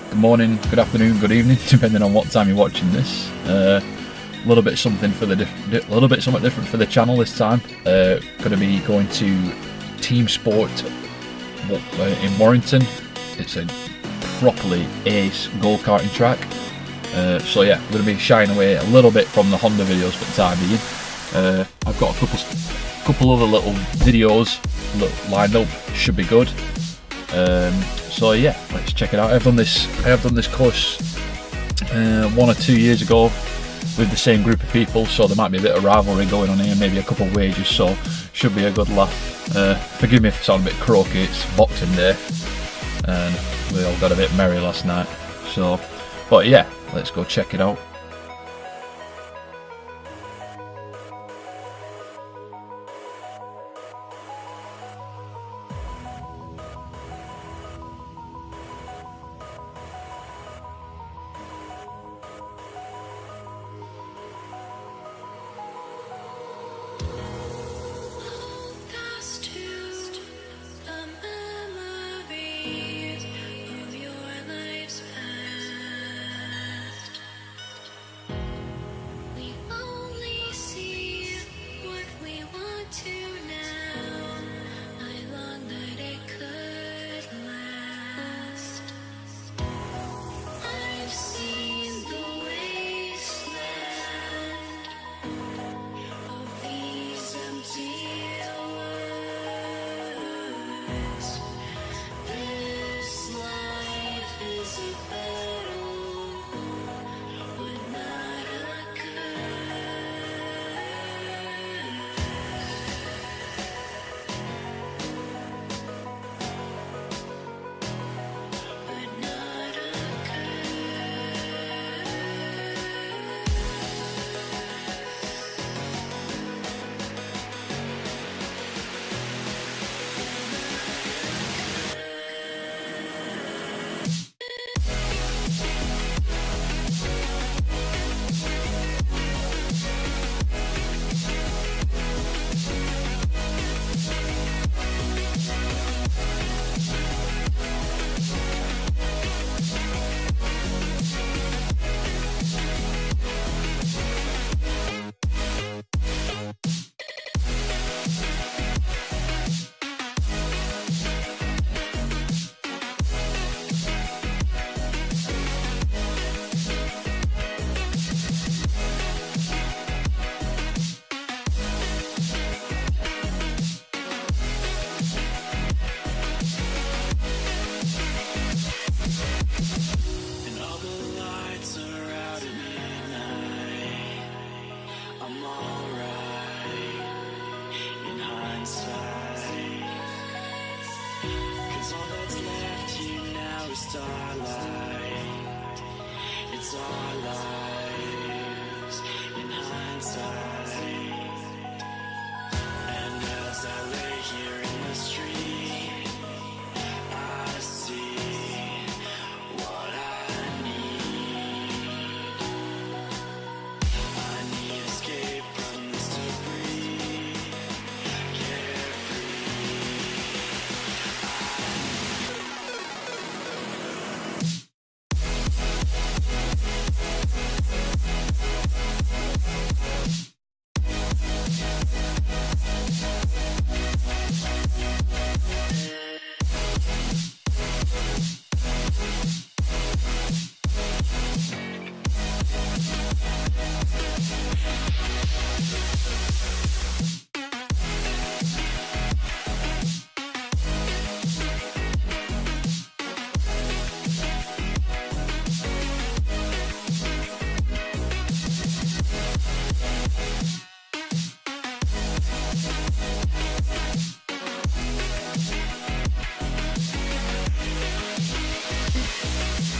good morning, good afternoon, good evening, depending on what time you're watching this. A little bit something for something different for the channel this time. Going to be going to Teamsport in Warrington. It's a properly ace go-karting track. So yeah, I'm going to be shying away a little bit from the Honda videos for the time being. I've got a couple other little videos lined up, should be good. So yeah, let's check it out. I have done this course 1 or 2 years ago with the same group of people, so there might be a bit of rivalry going on here, maybe a couple of wages, so should be a good laugh. Forgive me if I sound a bit croaky, it's Boxing Day and we all got a bit merry last night. So, but yeah, let's go check it out. Starlight, it's our lives in hindsight. And as I lay here in the street, I see what I need. I need escape from this debris, carefree.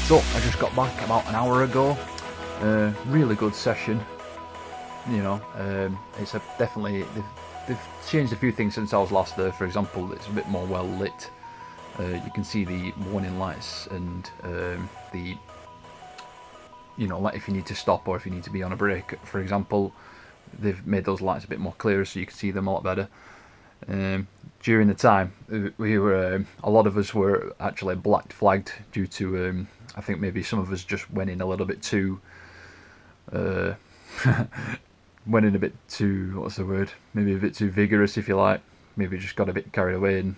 So I just got back about an hour ago. Really good session. You know, it's definitely they've changed a few things since I was last there. For example, it's a bit more well lit. You can see the warning lights and the, you know, like if you need to stop or if you need to be on a break, for example. They've made those lights a bit more clear so you can see them a lot better. During the time, we were a lot of us were actually black flagged due to I think maybe some of us just went in a little bit too uh, went in a bit too, what's the word? Maybe a bit too vigorous, if you like. Maybe just got a bit carried away. And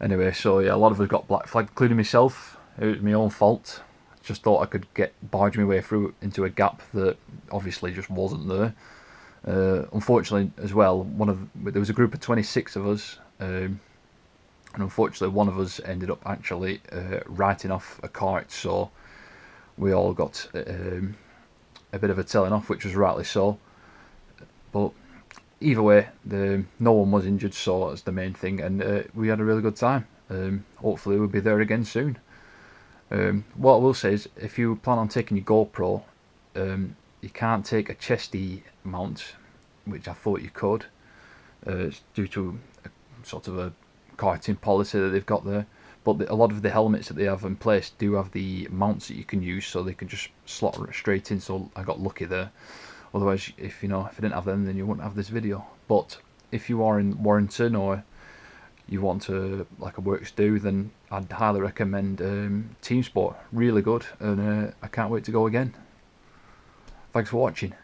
anyway, so yeah, a lot of us got black flagged, including myself. It was my own fault. Just thought I could barge my way through into a gap that obviously just wasn't there. Unfortunately, as well, there was a group of 26 of us, and unfortunately, one of us ended up actually writing off a cart, so we all got a bit of a telling off, which was rightly so. But either way, no one was injured, so that's the main thing, and we had a really good time. Hopefully, we'll be there again soon. What I will say is, if you plan on taking your GoPro, you can't take a chesty mount, which I thought you could. It's due to sort of a karting policy that they've got there. But a lot of the helmets that they have in place do have the mounts that you can use, so they can just slot straight in. So I got lucky there. Otherwise, if I didn't have them, then you wouldn't have this video. But if you are in Warrington or you want to like a works do, then I'd highly recommend Teamsport. Really good, and I can't wait to go again. Thanks for watching.